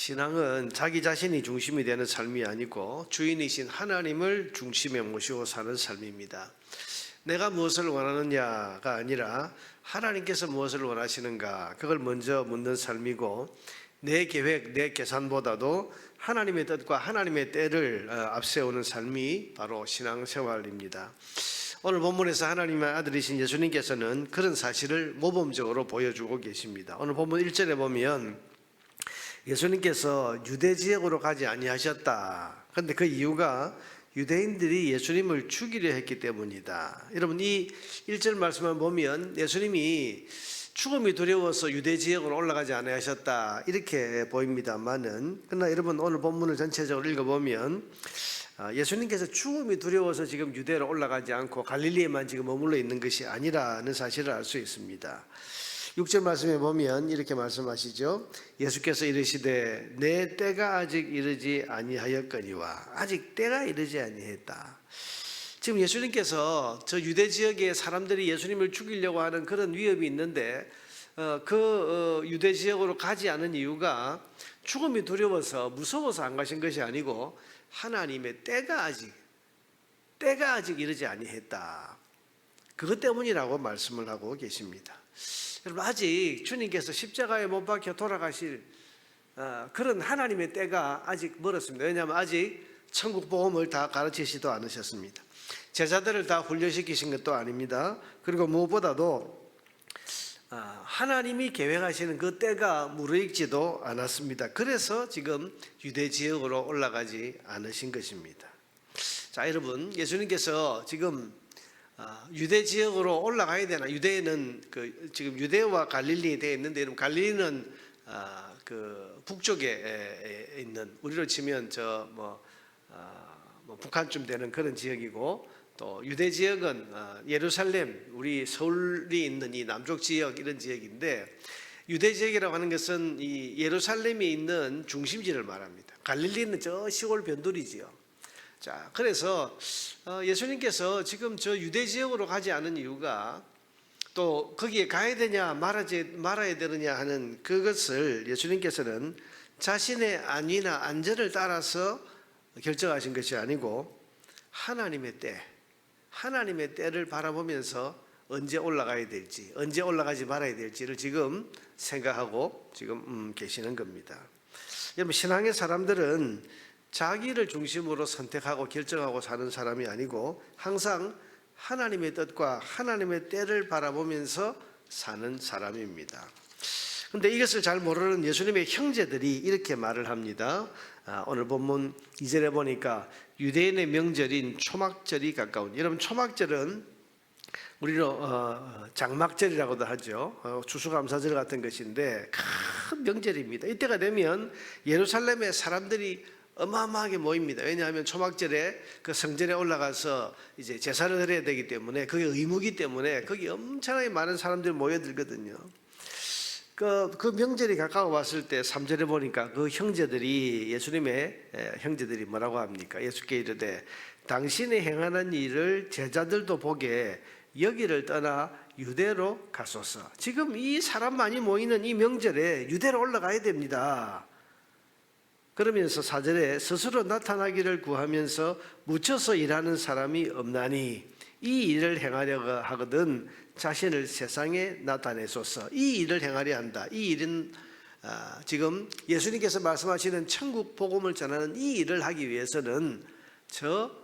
신앙은 자기 자신이 중심이 되는 삶이 아니고 주인이신 하나님을 중심에 모시고 사는 삶입니다. 내가 무엇을 원하느냐가 아니라 하나님께서 무엇을 원하시는가, 그걸 먼저 묻는 삶이고, 내 계획, 내 계산보다도 하나님의 뜻과 하나님의 때를 앞세우는 삶이 바로 신앙생활입니다. 오늘 본문에서 하나님의 아들이신 예수님께서는 그런 사실을 모범적으로 보여주고 계십니다. 오늘 본문 1절에 보면 예수님께서 유대 지역으로 가지 아니하셨다. 그런데 그 이유가 유대인들이 예수님을 죽이려 했기 때문이다. 여러분, 이 1절 말씀을 보면 예수님이 죽음이 두려워서 유대 지역으로 올라가지 아니하셨다 이렇게 보입니다만은, 그러나 여러분 오늘 본문을 전체적으로 읽어보면 예수님께서 죽음이 두려워서 지금 유대로 올라가지 않고 갈릴리에만 지금 머물러 있는 것이 아니라는 사실을 알 수 있습니다. 6절 말씀에 보면 이렇게 말씀하시죠. 예수께서 이르시되 내 때가 아직 이르지 아니하였거니와. 아직 때가 이르지 아니했다. 지금 예수님께서 저 유대 지역의 사람들이 예수님을 죽이려고 하는 그런 위협이 있는데 유대 지역으로 가지 않은 이유가 죽음이 두려워서 무서워서 안 가신 것이 아니고 하나님의 때가 아직 이르지 아니했다. 그것 때문이라고 말씀을 하고 계십니다. 여러분, 아직 주님께서 십자가에 못 박혀 돌아가실 그런 하나님의 때가 아직 멀었습니다. 왜냐하면 아직 천국 복음을 다 가르치지도 않으셨습니다. 제자들을 다 훈련시키신 것도 아닙니다. 그리고 무엇보다도 하나님이 계획하시는 그 때가 무르익지도 않았습니다. 그래서 지금 유대 지역으로 올라가지 않으신 것입니다. 자, 여러분, 예수님께서 지금 유대 지역으로 올라가야 되나? 유대는 지금 유대와 갈릴리에 되어 있는데, 여러분, 갈릴리는 그 북쪽에 있는, 우리로 치면 북한쯤 되는 그런 지역이고, 또 유대 지역은 예루살렘, 우리 서울이 있는 이 남쪽 지역, 이런 지역인데, 유대 지역이라고 하는 것은 이 예루살렘에 있는 중심지를 말합니다. 갈릴리는 저 시골 변두리지요. 자, 그래서 예수님께서 지금 저 유대 지역으로 가지 않은 이유가, 또 거기에 가야 되냐 말아야 되느냐 하는 그것을 예수님께서는 자신의 안위나 안전을 따라서 결정하신 것이 아니고 하나님의 때를 바라보면서 언제 올라가야 될지, 언제 올라가지 말아야 될지를 지금 생각하고 지금 계시는 겁니다. 여러분, 신앙의 사람들은 자기를 중심으로 선택하고 결정하고 사는 사람이 아니고 항상 하나님의 뜻과 하나님의 때를 바라보면서 사는 사람입니다. 그런데 이것을 잘 모르는 예수님의 형제들이 이렇게 말을 합니다. 오늘 본문 2절에 보니까 유대인의 명절인 초막절이 가까운. 여러분, 초막절은 우리로 장막절이라고도 하죠. 추수감사절 같은 것인데 큰 명절입니다. 이때가 되면 예루살렘의 사람들이 어마어마하게 모입니다. 왜냐하면 초막절에 그 성전에 올라가서 이제 제사를 드려야 되기 때문에, 그게 의무이기 때문에 거기 엄청나게 많은 사람들이 모여들거든요. 그 명절이 가까워 왔을 때 3절에 보니까 그 형제들이, 예수님의 형제들이 뭐라고 합니까? 예수께 이르되 당신이 행하는 일을 제자들도 보게 여기를 떠나 유대로 가소서. 지금 이 사람 많이 모이는 이 명절에 유대로 올라가야 됩니다. 그러면서 4절에 스스로 나타나기를 구하면서 묻혀서 일하는 사람이 없나니 이 일을 행하려고 하거든 자신을 세상에 나타내소서. 이 일을 행하려 한다. 이 일은 지금 예수님께서 말씀하시는 천국 복음을 전하는 이 일을 하기 위해서는 저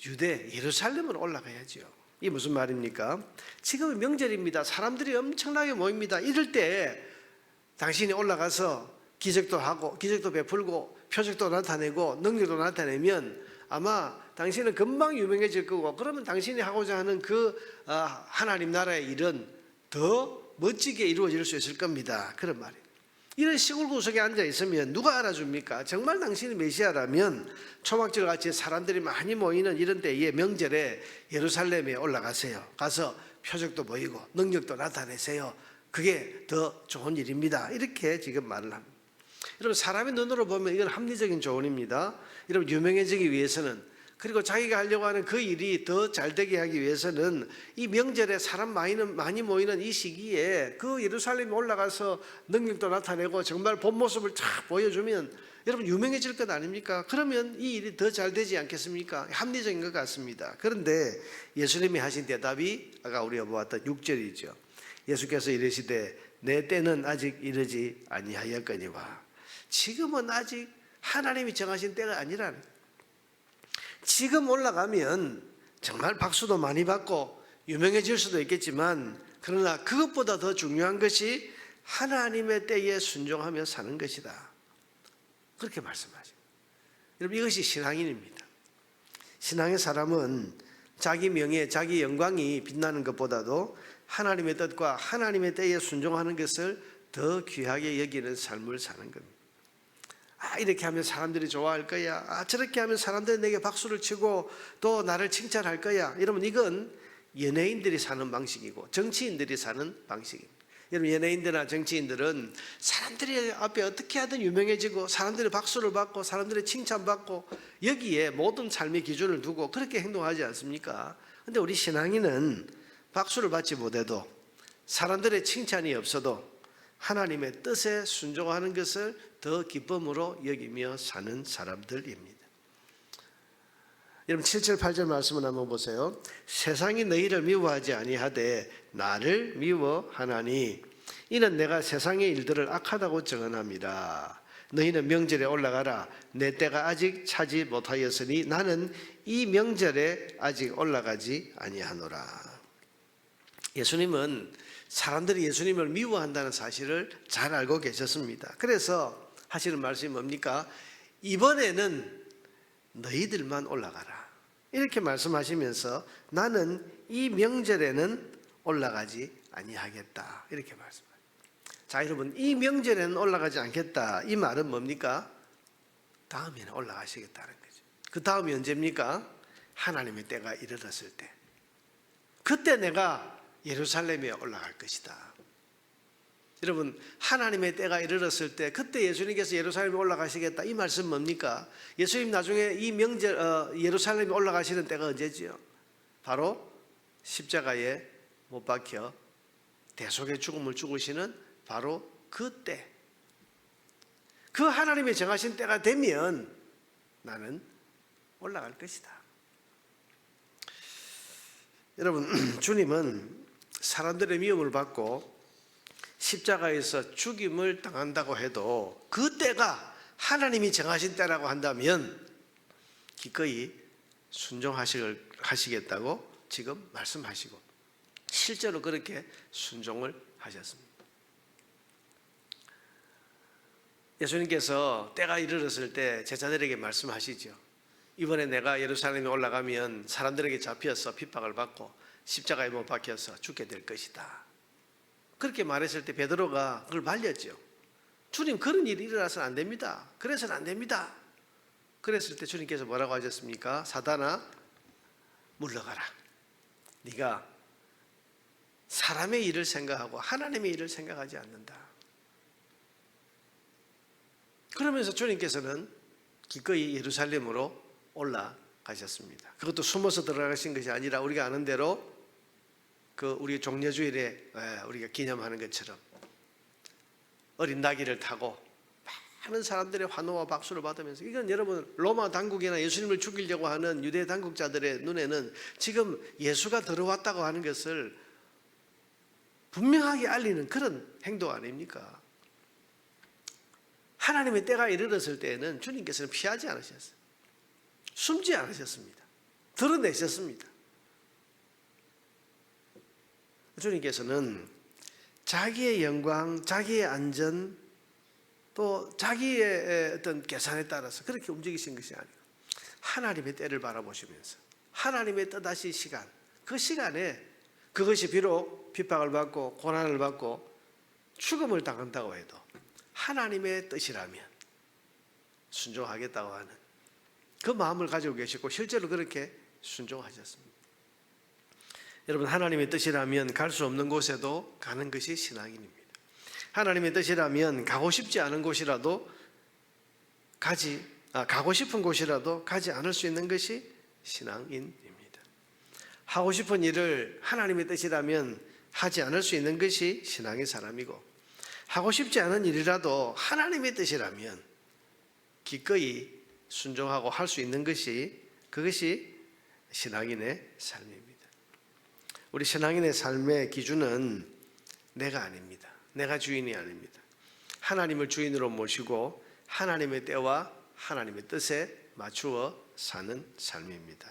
유대 예루살렘으로 올라가야죠. 이게 무슨 말입니까? 지금 명절입니다. 사람들이 엄청나게 모입니다. 이럴 때 당신이 올라가서 기적도 하고, 기적도 베풀고, 표적도 나타내고, 능력도 나타내면 아마 당신은 금방 유명해질 거고, 그러면 당신이 하고자 하는 그 하나님 나라의 일은 더 멋지게 이루어질 수 있을 겁니다. 그런 말이에요. 이런 시골 구석에 앉아 있으면 누가 알아줍니까? 정말 당신이 메시아라면 초막절 같이 사람들이 많이 모이는 이런 때에 명절에 예루살렘에 올라가세요. 가서 표적도 보이고 능력도 나타내세요. 그게 더 좋은 일입니다. 이렇게 지금 말을 합니다. 여러분, 사람의 눈으로 보면 이건 합리적인 조언입니다. 여러분, 유명해지기 위해서는 그리고 자기가 하려고 하는 그 일이 더 잘되게 하기 위해서는 이 명절에 사람 많이 모이는 이 시기에 그 예루살렘에 올라가서 능력도 나타내고 정말 본 모습을 쫙 보여주면 여러분 유명해질 것 아닙니까? 그러면 이 일이 더 잘 되지 않겠습니까? 합리적인 것 같습니다. 그런데 예수님이 하신 대답이 아까 우리가 보았던 6절이죠. 예수께서 이르시되 내 때는 아직 이르지 아니하였거니와. 지금은 아직 하나님이 정하신 때가 아니라는. 지금 올라가면 정말 박수도 많이 받고 유명해질 수도 있겠지만, 그러나 그것보다 더 중요한 것이 하나님의 때에 순종하며 사는 것이다. 그렇게 말씀하십니다. 여러분, 이것이 신앙인입니다. 신앙의 사람은 자기 명예, 자기 영광이 빛나는 것보다도 하나님의 뜻과 하나님의 때에 순종하는 것을 더 귀하게 여기는 삶을 사는 겁니다. 이렇게 하면 사람들이 좋아할 거야. 저렇게 하면 사람들이 내게 박수를 치고 또 나를 칭찬할 거야. 여러분, 이건 연예인들이 사는 방식이고 정치인들이 사는 방식입니다. 여러분, 연예인들이나 정치인들은 사람들이 앞에 어떻게 하든 유명해지고 사람들이 박수를 받고 사람들이 칭찬받고 여기에 모든 삶의 기준을 두고 그렇게 행동하지 않습니까? 그런데 우리 신앙인은 박수를 받지 못해도 사람들의 칭찬이 없어도 하나님의 뜻에 순종하는 것을 더 기쁨으로 여기며 사는 사람들입니다. 여러분, 7절 8절 말씀을 한번 보세요. 세상이 너희를 미워하지 아니하되 나를 미워하나니 이는 내가 세상의 일들을 악하다고 증언함이라. 너희는 명절에 올라가라. 내 때가 아직 차지 못하였으니 나는 이 명절에 아직 올라가지 아니하노라. 예수님은 사람들이 예수님을 미워한다는 사실을 잘 알고 계셨습니다. 그래서 하시는 말씀이 뭡니까? 이번에는 너희들만 올라가라. 이렇게 말씀하시면서 나는 이 명절에는 올라가지 아니하겠다. 이렇게 말씀합니다. 자, 여러분, 이 명절에는 올라가지 않겠다. 이 말은 뭡니까? 다음에는 올라가시겠다는 거죠. 그 다음이 언제입니까? 하나님의 때가 이르렀을 때. 그때 내가 예루살렘에 올라갈 것이다. 여러분, 하나님의 때가 이르렀을 때 그때 예수님께서 예루살렘에 올라가시겠다. 이 말씀 뭡니까? 예수님 나중에 이 명절 예루살렘에 올라가시는 때가 언제지요? 바로 십자가에 못 박혀 대속의 죽음을 죽으시는 바로 그때. 그 하나님이 정하신 때가 되면 나는 올라갈 것이다. 여러분, 주님은 사람들의 미움을 받고 십자가에서 죽임을 당한다고 해도 그 때가 하나님이 정하신 때라고 한다면 기꺼이 순종하시겠다고 지금 말씀하시고 실제로 그렇게 순종을 하셨습니다. 예수님께서 때가 이르렀을 때 제자들에게 말씀하시죠. 이번에 내가 예루살렘에 올라가면 사람들에게 잡혀서 핍박을 받고 십자가에 못 박혀서 죽게 될 것이다. 그렇게 말했을 때 베드로가 그걸 말렸죠. 주님, 그런 일이 일어나서는 안 됩니다. 그래서는 안 됩니다. 그랬을 때 주님께서 뭐라고 하셨습니까? 사단아, 물러가라. 네가 사람의 일을 생각하고 하나님의 일을 생각하지 않는다. 그러면서 주님께서는 기꺼이 예루살렘으로 올라가셨습니다. 그것도 숨어서 들어가신 것이 아니라 우리가 아는 대로 그 우리 종려주일에 우리가 기념하는 것처럼 어린 나귀를 타고 많은 사람들의 환호와 박수를 받으면서, 이건 여러분 로마 당국이나 예수님을 죽이려고 하는 유대 당국자들의 눈에는 지금 예수가 들어왔다고 하는 것을 분명하게 알리는 그런 행동 아닙니까? 하나님의 때가 이르렀을 때에는 주님께서는 피하지 않으셨어요. 숨지 않으셨습니다. 드러내셨습니다. 주님께서는 자기의 영광, 자기의 안전, 또 자기의 어떤 계산에 따라서 그렇게 움직이신 것이 아니고 하나님의 때를 바라보시면서 하나님의 뜻하신 시간, 그 시간에 그것이 비록 핍박을 받고 고난을 받고 죽음을 당한다고 해도 하나님의 뜻이라면 순종하겠다고 하는 그 마음을 가지고 계시고 실제로 그렇게 순종하셨습니다. 여러분, 하나님의 뜻이라면 갈 수 없는 곳에도 가는 것이 신앙인입니다. 하나님의 뜻이라면 가고 싶지 않은 곳이라도 가고 싶은 곳이라도 가지 않을 수 있는 것이 신앙인입니다. 하고 싶은 일을 하나님의 뜻이라면 하지 않을 수 있는 것이 신앙의 사람이고, 하고 싶지 않은 일이라도 하나님의 뜻이라면 기꺼이 순종하고 할 수 있는 것이, 그것이 신앙인의 삶입니다. 우리 신앙인의 삶의 기준은 내가 아닙니다. 내가 주인이 아닙니다. 하나님을 주인으로 모시고 하나님의 때와 하나님의 뜻에 맞추어 사는 삶입니다.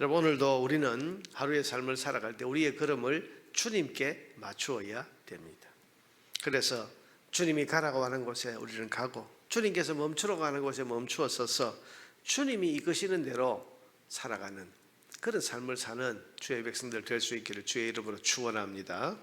여러분, 오늘도 우리는 하루의 삶을 살아갈 때 우리의 걸음을 주님께 맞추어야 됩니다. 그래서 주님이 가라고 하는 곳에 우리는 가고, 주님께서 멈추라고 하는 곳에 멈추어 서서 주님이 이끄시는 대로 살아가는 그런 삶을 사는 주의 백성들 될 수 있기를 주의 이름으로 축원합니다.